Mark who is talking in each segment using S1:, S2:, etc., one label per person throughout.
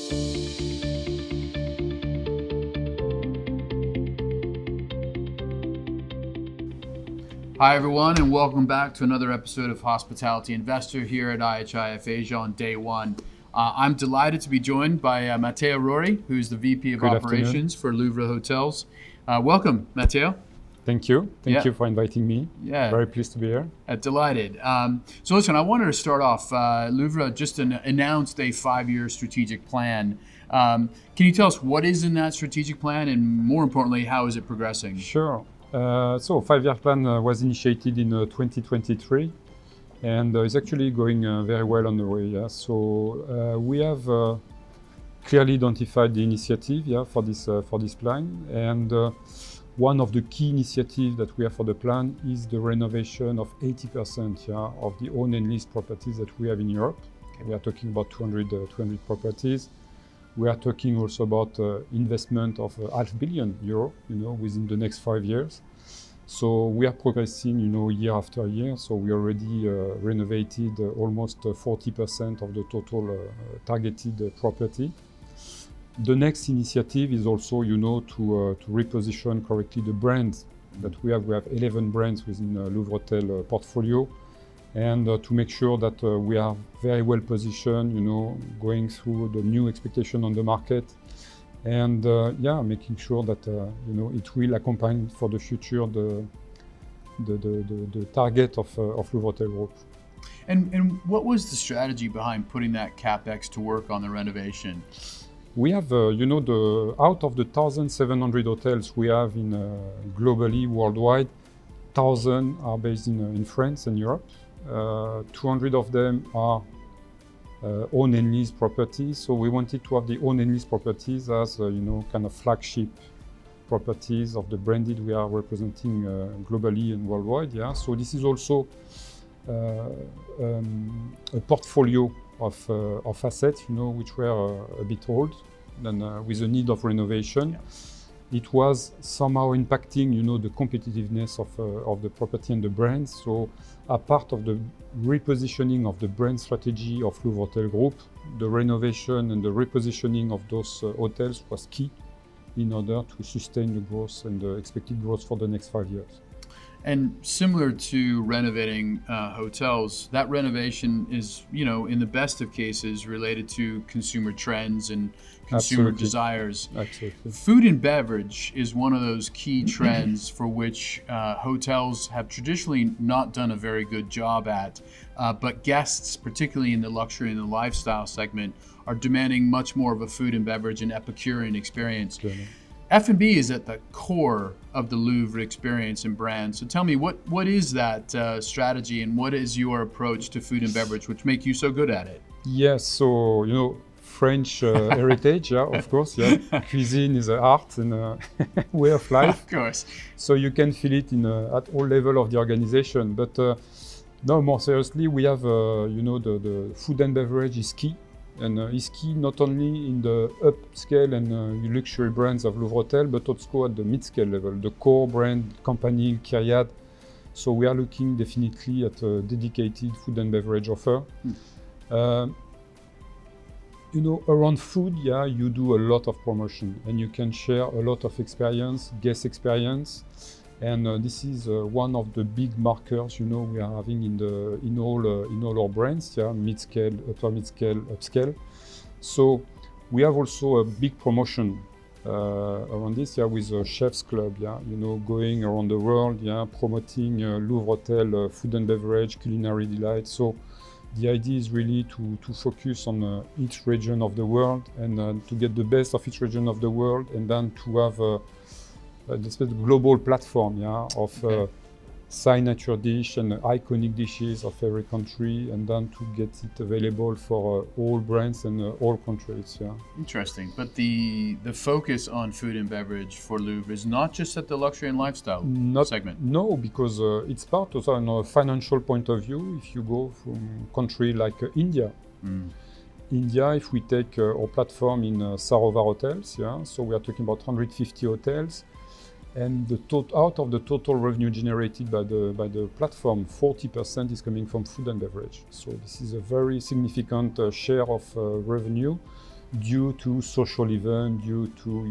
S1: Hi everyone, and welcome back to another episode of Hospitality Investor here at IHIF Asia on day one. I'm delighted to be joined by Mathieu Rouri, who's the VP of Operations for Louvre Hotels. Welcome, Mathieu.
S2: Thank you. Thank you for inviting me.
S1: Yeah.
S2: Very pleased to be here.
S1: Delighted. So listen, I wanted to start off. Louvre just announced a 5-year strategic plan. Can you tell us what is in that strategic plan, and more importantly, how is it progressing?
S2: Sure. So 5-year plan was initiated in 2023 and is actually going very well on the way. Yeah? So we have clearly identified the initiative for this plan, and one of the key initiatives that we have for the plan is the renovation of 80% of the owned and leased properties that we have in Europe. Okay. We are talking about 200 properties. We are talking also about investment of €500 million, within the next 5 years. So we are progressing, year after year. So we already renovated almost 40% of the total targeted property. The next initiative is also, to reposition correctly the brands that we have. We have 11 brands within the Louvre Hotel portfolio. And to make sure that we are very well positioned, going through the new expectation on the market, and making sure that it will accompany for the future the target of Louvre Hotel Group.
S1: And what was the strategy behind putting that capex to work on the renovation?
S2: We have, out of the 1,700 hotels we have in globally, worldwide, 1,000 are based in France and Europe. 200 of them are owned and leased properties. So we wanted to have the owned and leased properties as kind of flagship properties of the branded we are representing globally and worldwide. Yeah. So this is also a portfolio of assets, which were a bit old and with a need of renovation. Yeah. It was somehow impacting, the competitiveness of the property and the brand. So, a part of the repositioning of the brand strategy of Louvre Hotel Group, the renovation and the repositioning of those hotels was key in order to sustain the growth and the expected growth for the next 5 years.
S1: And similar to renovating hotels, that renovation is, in the best of cases, related to consumer trends and consumer desires.
S2: Absolutely.
S1: Food and beverage is one of those key trends for which hotels have traditionally not done a very good job at, but guests, particularly in the luxury and the lifestyle segment, are demanding much more of a food and beverage and Epicurean experience.
S2: Certainly.
S1: F&B is at the core of the Louvre experience and brand. So tell me, what is that strategy, and what is your approach to food and beverage, which make you so good at it?
S2: Yes, so French heritage, of course. Yeah, cuisine is an art and a way of life.
S1: Of course.
S2: So you can feel it at all levels of the organization. But no, more seriously, we have the food and beverage is key. And is key not only in the upscale and luxury brands of Louvre Hotel, but also at the mid-scale level, the core brand, Company, Kyriad. So we are looking definitely at a dedicated food and beverage offer. Around food, you do a lot of promotion, and you can share a lot of experience, guest experience. And this is one of the big markers, we are having in all our brands, mid-scale, upper mid-scale, upscale. So we have also a big promotion around this, with Chef's Club, going around the world, promoting Louvre Hotel food and beverage, culinary delight. So the idea is really to focus on each region of the world and to get the best of each region of the world, and then to have this global platform of signature dish and iconic dishes of every country, and then to get it available for all brands and all countries.
S1: Interesting. But the focus on food and beverage for Louvre is not just at the luxury and lifestyle segment.
S2: No, because it's part of a financial point of view. If you go from a country like India, India, if we take our platform in Sarovar Hotels, so we are talking about 150 hotels. And out of the total revenue generated by the platform, 40% is coming from food and beverage. So this is a very significant share of revenue. due to social event, due to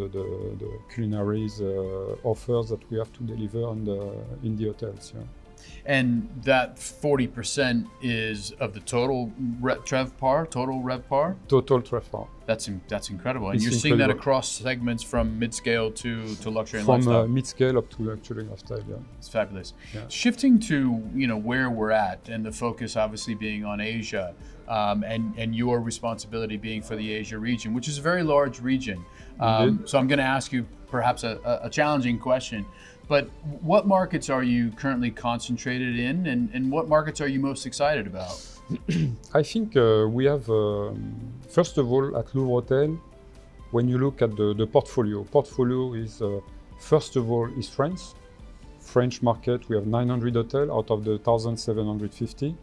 S2: the culinaries offers that we have to deliver in the hotels. Yeah.
S1: And that 40% is of the total TrevPAR, total RevPAR?
S2: Total TrevPAR.
S1: That's incredible. And
S2: It's
S1: you're seeing that
S2: incredible.
S1: across segments from mid-scale to luxury and
S2: From
S1: lifestyle.
S2: mid-scale up to luxury lifestyle. Yeah.
S1: It's fabulous.
S2: Yeah.
S1: Shifting to where we're at, and the focus obviously being on Asia, and your responsibility being for the Asia region, which is a very large region.
S2: Indeed.
S1: So I'm going to ask you perhaps a challenging question, but what markets are you currently concentrated in, and what markets are you most excited about?
S2: I think we have, first of all, at Louvre Hotel, when you look at the portfolio is, first of all, is France. French market, we have 900 hotels out of the 1,750.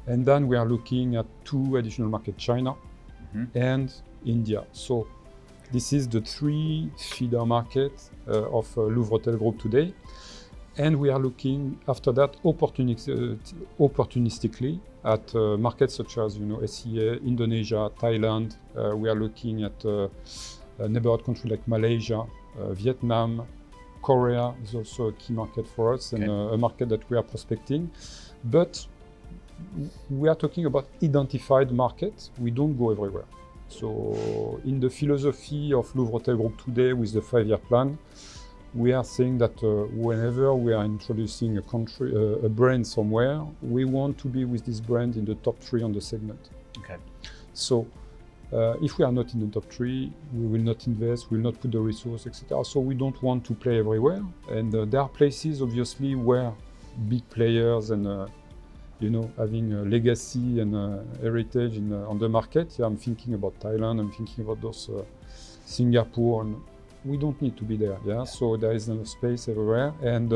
S2: And then we are looking at 2 additional markets, China and India. So this is the 3 feeder markets of Louvre Hotel Group today. And we are looking after that opportunistically at markets such as SEA, Indonesia, Thailand. We are looking at a neighborhood country like Malaysia, Vietnam, Korea is also a key market for us, and a market that we are prospecting. But we are talking about identified markets. We don't go everywhere. So in the philosophy of Louvre Hotel Group today with the 5-year plan, we are saying that whenever we are introducing a brand somewhere, we want to be with this brand in the top 3 on the segment.
S1: Okay.
S2: So if we are not in the top 3, we will not invest, we will not put the resource, etc. So we don't want to play everywhere. And there are places, obviously, where big players and having a legacy and heritage on the market. Yeah, I'm thinking about Thailand, I'm thinking about those Singapore, and we don't need to be there. Yeah, so there is enough space everywhere, and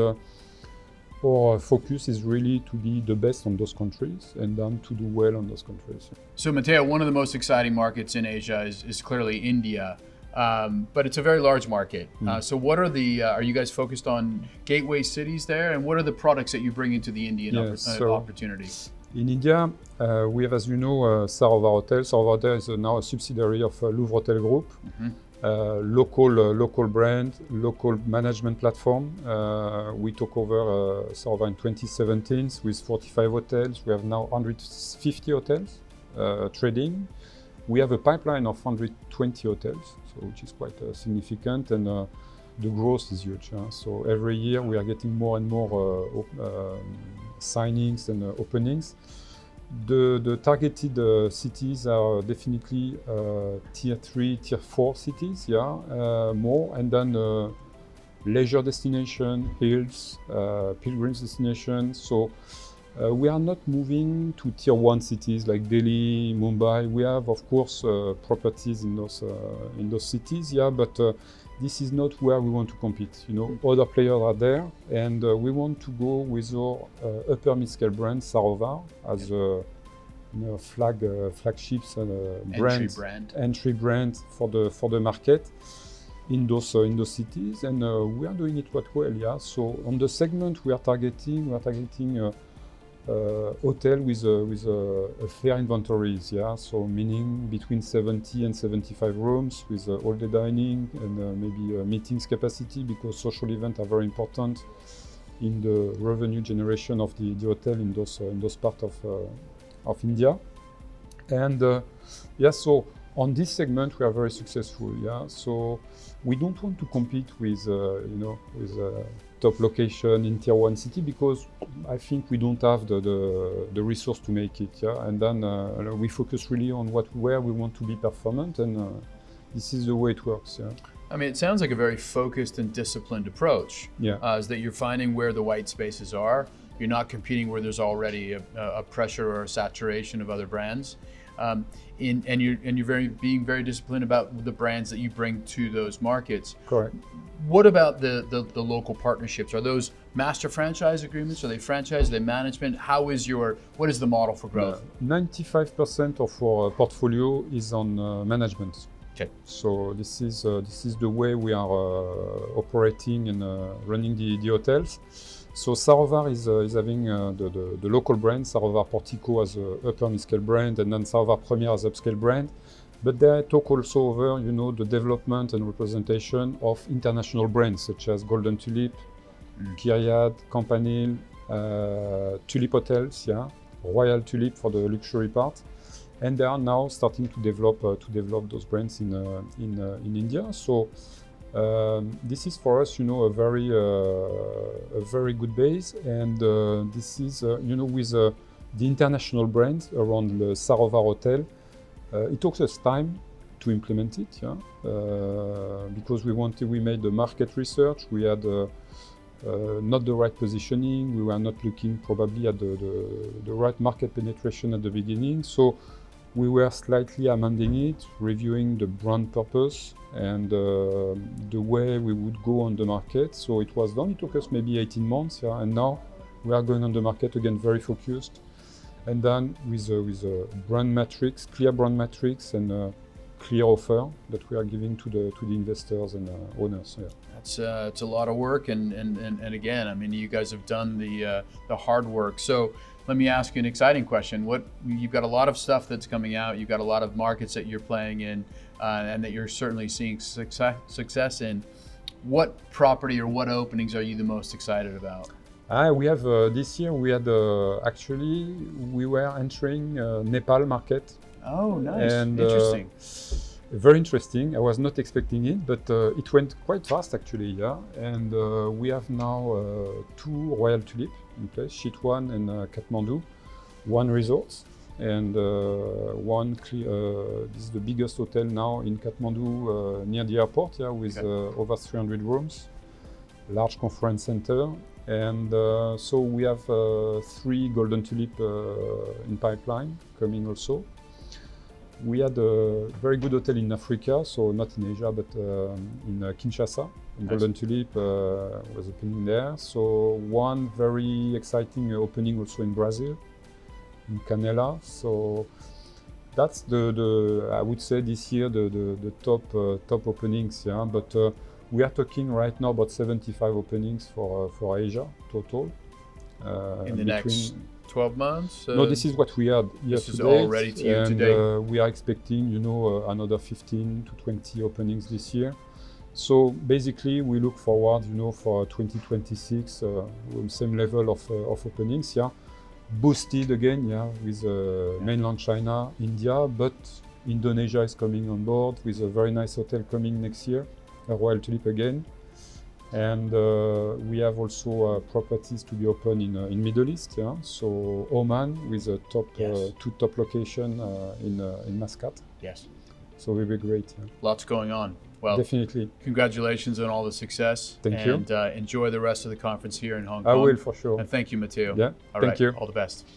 S2: our focus is really to be the best on those countries and then to do well on those countries.
S1: So Matteo, one of the most exciting markets in Asia is clearly India. But it's a very large market. So what are are you guys focused on gateway cities there? And what are the products that you bring into the Indian opportunity?
S2: In India, we have, as you know, Sarovar Hotels. Sarovar Hotel is now a subsidiary of Louvre Hotel Group. Local brand, local management platform. We took over Sarovar in 2017 with 45 hotels. We have now 150 hotels trading. We have a pipeline of 120 hotels, which is quite significant, and the growth is huge. So every year we are getting more and more signings and openings. The targeted cities are definitely tier 3, tier 4 cities, more, and then leisure destination, hills, pilgrims destination. So we are not moving to tier 1 cities like Delhi, Mumbai. We have, of course, properties in those cities, but this is not where we want to compete. Other players are there, and we want to go with our upper mid-scale brand, Sarovar, as a flagships entry brand for the market in those cities, and we are doing it quite well. Yeah. So on the segment we are targeting hotel with a fair inventories, so meaning between 70 and 75 rooms with all the dining and maybe meetings capacity, because social events are very important in the revenue generation of the hotel in those parts of India. And so on this segment we are very successful. So we don't want to compete with top location in tier 1 city, because I think we don't have the resource to make it. And then we focus really on where we want to be performant, and this is the way it works.
S1: I mean, it sounds like a very focused and disciplined approach. Is that you're finding where the white spaces are. You're not competing where there's already a pressure or a saturation of other brands. And you're being very disciplined about the brands that you bring to those markets.
S2: Correct.
S1: What about the local partnerships? Are those master franchise agreements? Are they franchise? Are they management? What is the model for growth?
S2: 95% of our portfolio is on management.
S1: Okay.
S2: So this is the way we are operating and running the hotels. So Sarovar is having the local brand, Sarovar Portico as an upper mid-scale brand, and then Sarovar Premier as upscale brand. But they talk also over, the development and representation of international brands such as Golden Tulip, Kyriad, Campanile, Tulip Hotels, Royal Tulip for the luxury part, and they are now starting to develop those brands in India. So this is for us, a very good base, and this is, with the international brands around the Sarovar Hotel. It took us time to implement it, because we made the market research. We had not the right positioning. We were not looking probably at the right market penetration at the beginning. So we were slightly amending it, reviewing the brand purpose and the way we would go on the market. So it was done. It took us maybe 18 months, and now we are going on the market again, very focused. And then with a brand matrix, clear brand matrix, and a clear offer that we are giving to the investors and owners. Yeah.
S1: It's a lot of work, and again, I mean, you guys have done the hard work. So let me ask you an exciting question. You've got a lot of stuff that's coming out. You've got a lot of markets that you're playing in, and that you're certainly seeing success in. What property or what openings are you the most excited about?
S2: We have this year. We had we were entering Nepal market.
S1: Oh, nice!
S2: And,
S1: interesting.
S2: Very interesting. I was not expecting it, but it went quite fast actually. Yeah, and we have now 2 Royal Tulip in place, Chitwan and Kathmandu, 1 resort, and this is the biggest hotel now in Kathmandu near the airport. Yeah, with over 300 rooms, large conference center. And so we have 3 Golden Tulip in pipeline coming also. We had a very good hotel in Africa, so not in Asia, but in Kinshasa. Nice. Golden Tulip was opening there. So 1 very exciting opening also in Brazil, in Canela. So that's I would say this year the top openings. Yeah, but we are talking right now about 75 openings for Asia total.
S1: In the next 12 months?
S2: No, this is what we had year
S1: This
S2: to
S1: is
S2: date,
S1: all ready to you today.
S2: We are expecting, another 15 to 20 openings this year. So basically, we look forward, for 2026, same level of openings, boosted again, with mainland China, India, but Indonesia is coming on board with a very nice hotel coming next year, a Royal Tulip again. And we have also properties to be open in Middle East, so Oman with a two top location in Muscat.
S1: Yes.
S2: So it will be great. Yeah.
S1: Lots going on. Well,
S2: definitely.
S1: Congratulations on all the success.
S2: Thank you.
S1: And enjoy the rest of the conference here in Hong Kong.
S2: I will, for sure.
S1: And thank you, Mathieu.
S2: Yeah.
S1: All
S2: thank
S1: right.
S2: you.
S1: All the best.